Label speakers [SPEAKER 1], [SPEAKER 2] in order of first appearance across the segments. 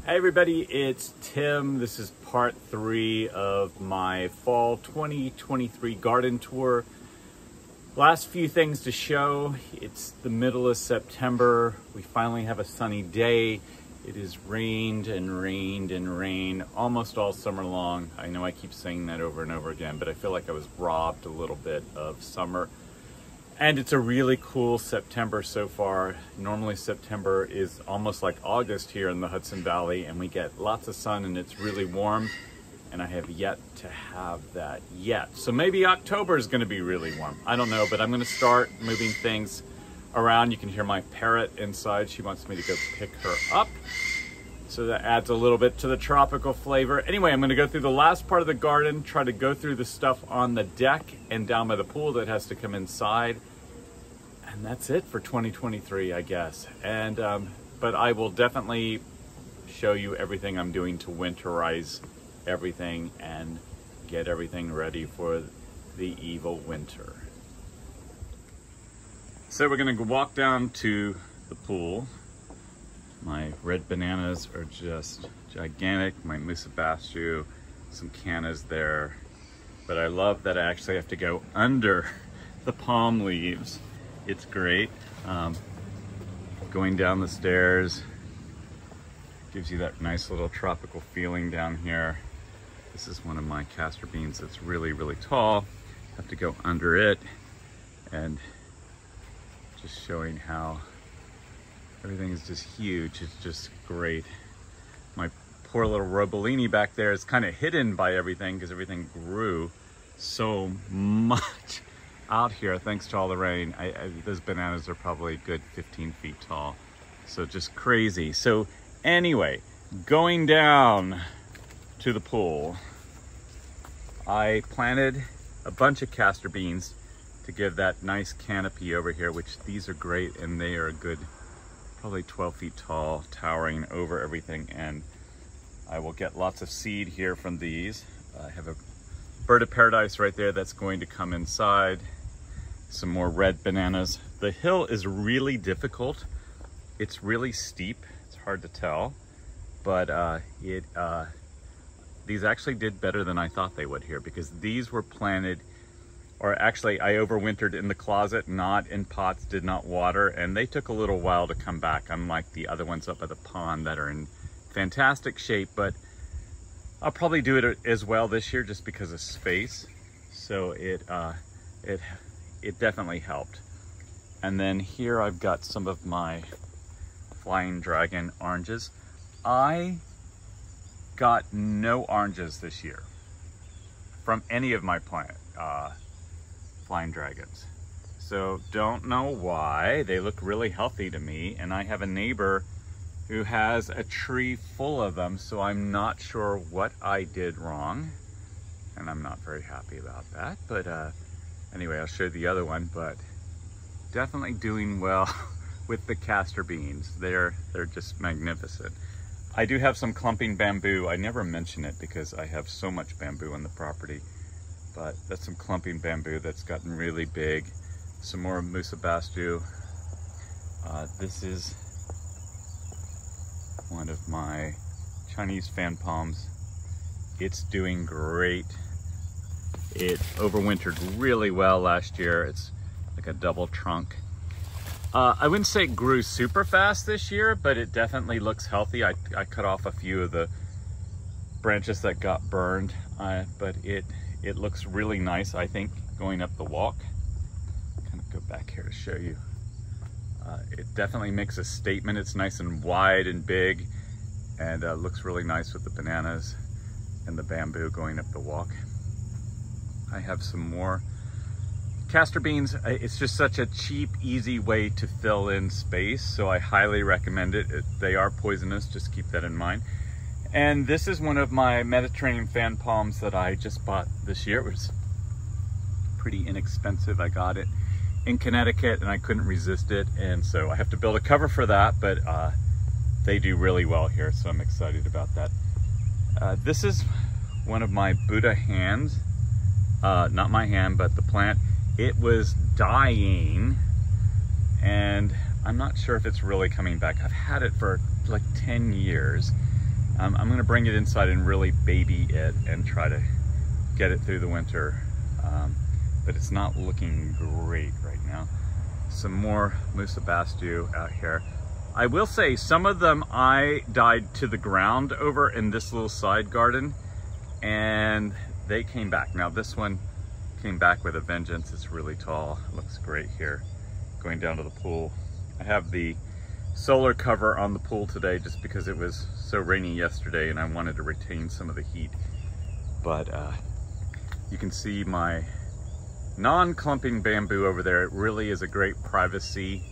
[SPEAKER 1] Hi everybody, it's Tim. This is part 3 of my fall 2023 garden tour. Last few things to show. It's the middle of September. We finally have a sunny day. It has rained and rained and rained almost all summer long. I know I keep saying that over and over again, but I feel like I was robbed a little bit of summer. And it's a really cool September so far. Normally September is almost like August here in the Hudson Valley, and we get lots of sun and it's really warm, and I have yet to have that yet. So maybe October is gonna be really warm. I don't know, but I'm gonna start moving things around. You can hear my parrot inside. She wants me to go pick her up. So that adds a little bit to the tropical flavor. Anyway, I'm gonna go through the last part of the garden, try to go through the stuff on the deck and down by the pool that has to come inside. And that's it for 2023, I guess. And but I will definitely show you everything I'm doing to winterize everything and get everything ready for the evil winter. So we're gonna walk down to the pool. My red bananas are just gigantic. My musabastu, some cannas there. But I love that I actually have to go under the palm leaves. It's great. Going down the stairs gives you that nice little tropical feeling down here. This is one of my castor beans that's really, really tall. Have to go under it, and just showing how everything is just huge. It's just great. My poor little Robolini back there is kind of hidden by everything because everything grew so much out here thanks to all the rain. Those bananas are probably a good 15 feet tall. So just crazy. So anyway, going down to the pool, I planted a bunch of castor beans to give that nice canopy over here, which these are great, and they are a good probably 12 feet tall, towering over everything. And I will get lots of seed here from these. I have a bird of paradise right there that's going to come inside. Some more red bananas. The hill is really difficult. It's really steep. It's hard to tell, but these actually did better than I thought they would here, because these were planted, or actually I overwintered in the closet, not in pots, did not water, and they took a little while to come back, unlike the other ones up at the pond that are in fantastic shape. But I'll probably do it as well this year just because of space. So it definitely helped. And then here I've got some of my flying dragon oranges. I got no oranges this year from any of my flying dragons. So don't know why. They look really healthy to me, and I have a neighbor who has a tree full of them, so I'm not sure what I did wrong, and I'm not very happy about that. But anyway, I'll show you the other one, but definitely doing well with the castor beans. They're just magnificent. I do have some clumping bamboo. I never mention it because I have so much bamboo on the property, but that's some clumping bamboo that's gotten really big. Some more musabastu. This is one of my Chinese fan palms. It's doing great. It overwintered really well last year. It's like a double trunk. I wouldn't say it grew super fast this year, but it definitely looks healthy. I cut off a few of the branches that got burned, but it looks really nice, I think, going up the walk. Kind of go back here to show you. It definitely makes a statement. It's nice and wide and big, and looks really nice with the bananas and the bamboo going up the walk. I have some more castor beans. It's just such a cheap, easy way to fill in space, so I highly recommend it. They are poisonous, just keep that in mind. And this is one of my Mediterranean fan palms that I just bought this year. It was pretty inexpensive. I got it in Connecticut and I couldn't resist it, and so I have to build a cover for that, but they do really well here, so I'm excited about that. This is one of my Buddha hands. Not my hand, but the plant. It was dying, and I'm not sure if it's really coming back. I've had it for like 10 years, I'm gonna bring it inside and really baby it and try to get it through the winter. But it's not looking great right now. Some more Musabastu out here. I will say some of them I died to the ground over in this little side garden, and they came back. Now this one came back with a vengeance. It's really tall. It looks great here going down to the pool. I have the solar cover on the pool today just because it was so rainy yesterday and I wanted to retain some of the heat. But you can see my non-clumping bamboo over there. It really is a great privacy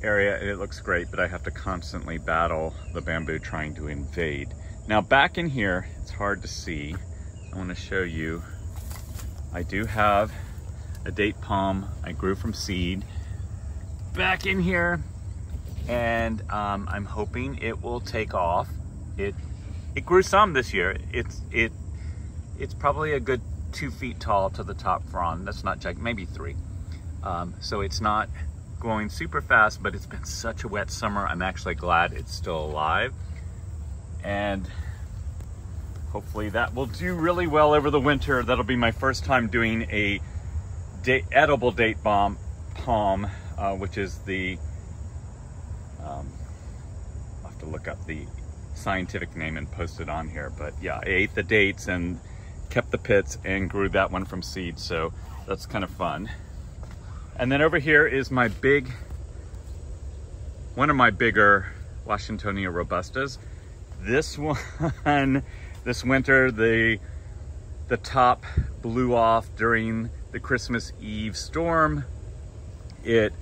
[SPEAKER 1] area and it looks great, but I have to constantly battle the bamboo trying to invade. Now back in here, it's hard to see. I want to show you, I do have a date palm I grew from seed back in here, and I'm hoping it will take off. It grew some this year. It's probably a good 2 feet tall to the top frond. That's not gigantic, maybe 3. So it's not going super fast, but it's been such a wet summer. I'm actually glad it's still alive, and hopefully that will do really well over the winter. That'll be my first time doing a edible date palm, which is the I'll have to look up the scientific name and post it on here. But yeah, I ate the dates and kept the pits and grew that one from seed, so that's kind of fun. And then over here is my one of my bigger Washingtonia robustas. This one, this winter, the top blew off during the Christmas Eve storm. It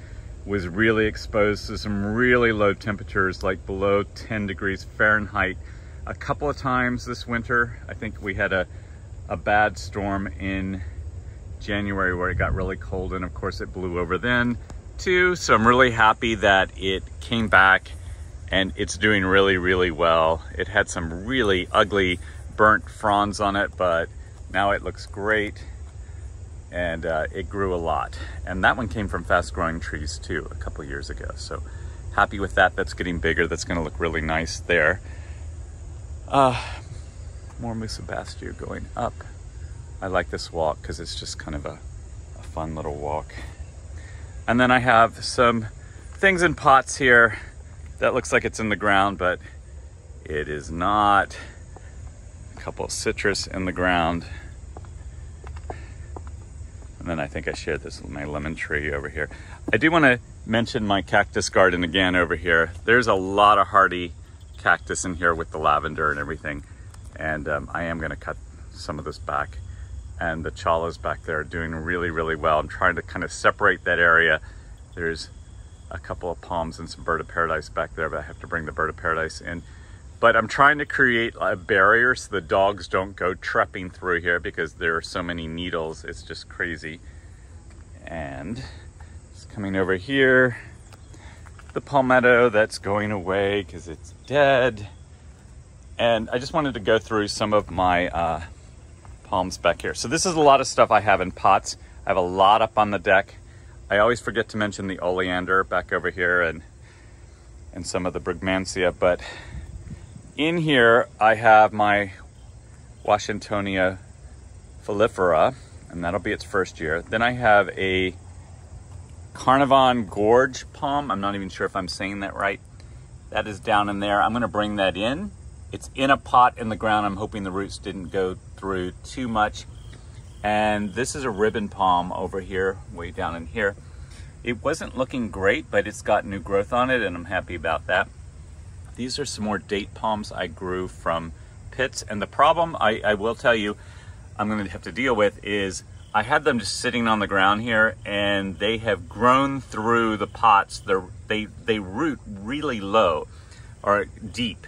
[SPEAKER 1] was really exposed to some really low temperatures, like below 10 degrees Fahrenheit. A couple of times this winter. I think we had a bad storm in January where it got really cold, and of course it blew over then too. So I'm really happy that it came back and it's doing really, really well. It had some really ugly burnt fronds on it, but now it looks great, and it grew a lot. And that one came from fast growing trees too a couple years ago. So happy with that. That's getting bigger. That's going to look really nice there. More Musabastu going up. I like this walk because it's just kind of a fun little walk. And then I have some things in pots here that looks like it's in the ground, but it is not. A couple of citrus in the ground. And then I think I shared this with my lemon tree over here. I do want to mention my cactus garden again over here. There's a lot of hardy cactus in here with the lavender and everything. And I am going to cut some of this back. And the chalas back there are doing really, really well. I'm trying to kind of separate that area. There's a couple of palms and some bird of paradise back there, but I have to bring the bird of paradise in. But I'm trying to create a barrier so the dogs don't go trepping through here because there are so many needles. It's just crazy. And it's coming over here. The palmetto that's going away because it's dead. And I just wanted to go through some of my palms back here. So this is a lot of stuff I have in pots. I have a lot up on the deck. I always forget to mention the oleander back over here and some of the brugmansia, but in here I have my Washingtonia foliifera, and that'll be its first year. Then I have a Carnarvon gorge palm. I'm not even sure if I'm saying that right. That is down in there. I'm going to bring that in. It's in a pot in the ground. I'm hoping the roots didn't go through too much. And this is a ribbon palm over here, way down in here. It wasn't looking great, but it's got new growth on it, and I'm happy about that. These are some more date palms I grew from pits. And the problem I will tell you I'm going to have to deal with is I had them just sitting on the ground here, and they have grown through the pots. They root really low or deep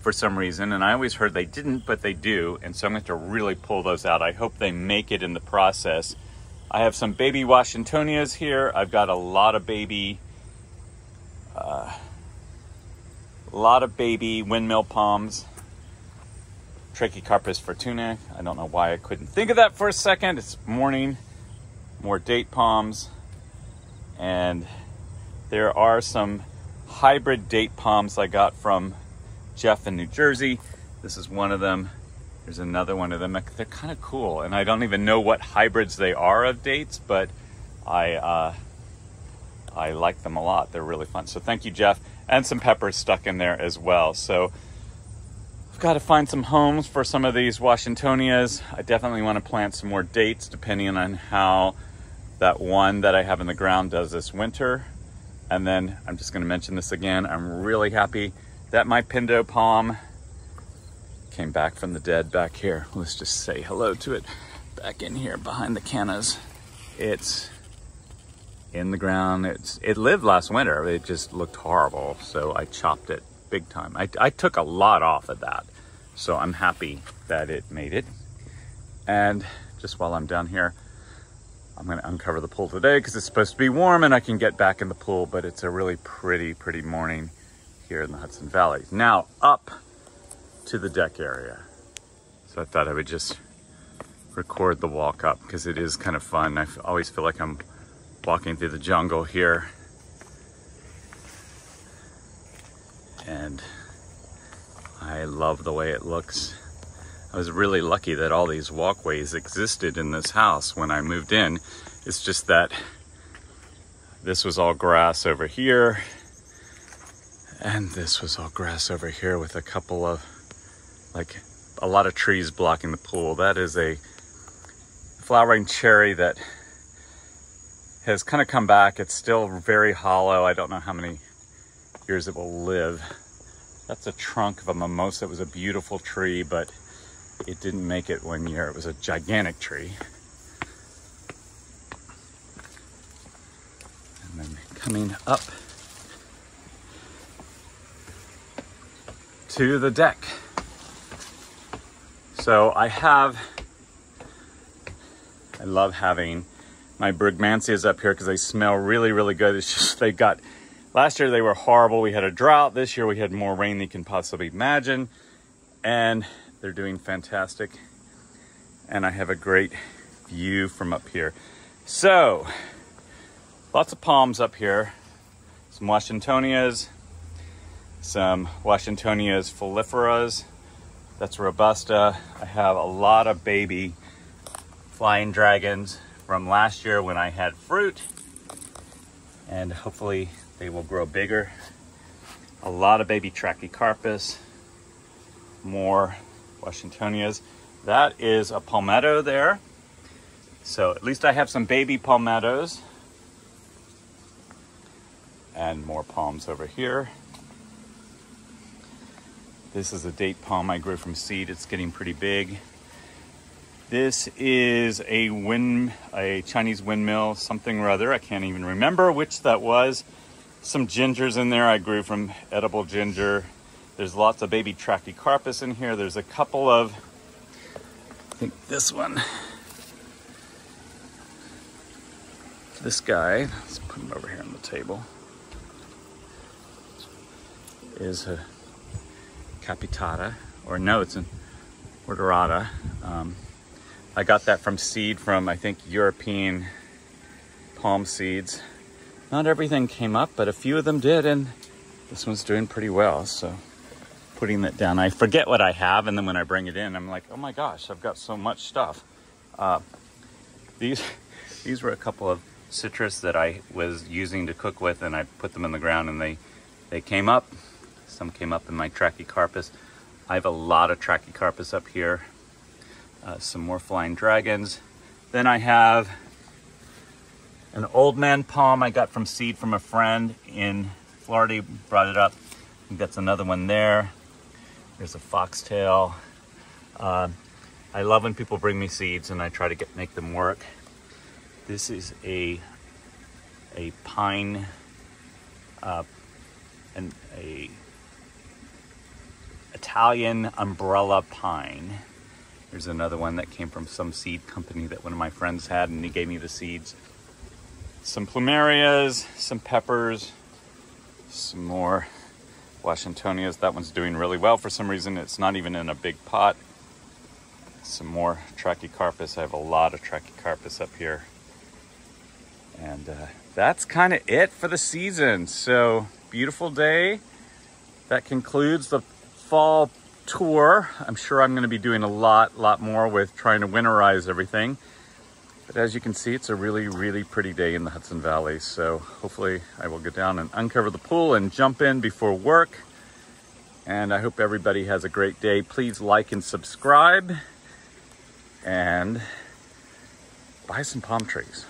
[SPEAKER 1] for some reason, and I always heard they didn't, but they do, and so I'm going to have to really pull those out. I hope they make it in the process. I have some baby Washingtonias here. I've got a lot of baby windmill palms. Trachycarpus fortuna. I don't know why I couldn't think of that for a second. It's morning. More date palms. And there are some hybrid date palms I got from Jeff in New Jersey. This is one of them. There's another one of them. They're kind of cool, and I don't even know what hybrids they are of dates, but I like them a lot. They're really fun. So thank you, Jeff. And some peppers stuck in there as well. So I've got to find some homes for some of these Washingtonias. I definitely want to plant some more dates depending on how that one that I have in the ground does this winter. And then I'm just going to mention this again. I'm really happy that my Pindo palm came back from the dead back here. Let's just say hello to it back in here behind the cannas. It's in the ground. It lived last winter. It just looked horrible. So I chopped it big time. I took a lot off of that. So I'm happy that it made it. And just while I'm down here, I'm going to uncover the pool today because it's supposed to be warm and I can get back in the pool, but it's a really pretty morning here in the Hudson Valley. Now up to the deck area. So I thought I would just record the walk up because it is kind of fun. I always feel like I'm walking through the jungle here. And I love the way it looks. I was really lucky that all these walkways existed in this house when I moved in. It's just that this was all grass over here, and this was all grass over here with a couple of, like, a lot of trees blocking the pool. That is a flowering cherry that has kind of come back. It's still very hollow. I don't know how many years it will live. That's a trunk of a mimosa. It was a beautiful tree, but it didn't make it one year. It was a gigantic tree. And then coming up to the deck. So I love having my brugmansias up here because they smell really good. It's just last year they were horrible. We had a drought. This year we had more rain than you can possibly imagine. And they're doing fantastic. And I have a great view from up here. So, lots of palms up here. Some Washingtonias. Some Washingtonias foliferas. That's Robusta. I have a lot of baby flying dragons from last year when I had fruit. And hopefully they will grow bigger. A lot of baby Trachycarpus. More Washingtonias. That is a palmetto there. So at least I have some baby palmettos. And more palms over here. This is a date palm I grew from seed. It's getting pretty big. This is a Chinese windmill, something or other. I can't even remember which that was. Some gingers in there I grew from edible ginger. There's lots of baby Trachycarpus in here. There's a couple of, I think this one. This guy, let's put him over here on the table, is a capitata, or no, it's an orderata. I got that from seed from, I think, European palm seeds. Not everything came up, but a few of them did, and this one's doing pretty well, so putting that down. I forget what I have, and then when I bring it in, I'm like, oh my gosh, I've got so much stuff. These were a couple of citrus that I was using to cook with, and I put them in the ground, and they came up. Some came up in my Trachycarpus. I have a lot of Trachycarpus up here. Some more flying dragons. Then I have an old man palm I got from seed from a friend in Florida. He brought it up. I think that's another one there. There's a foxtail. I love when people bring me seeds and I try to make them work. This is a pine, an Italian umbrella pine. There's another one that came from some seed company that one of my friends had, and he gave me the seeds. Some plumerias, some peppers, some more Washingtonias. That one's doing really well for some reason. It's not even in a big pot. Some more Trachycarpus. I have a lot of Trachycarpus up here. And that's kind of it for the season. So, beautiful day. That concludes the fall tour. I'm sure I'm going to be doing a lot more with trying to winterize everything. But as you can see, it's a really pretty day in the Hudson Valley. So hopefully I will go down and uncover the pool and jump in before work. And I hope everybody has a great day. Please like and subscribe and buy some palm trees.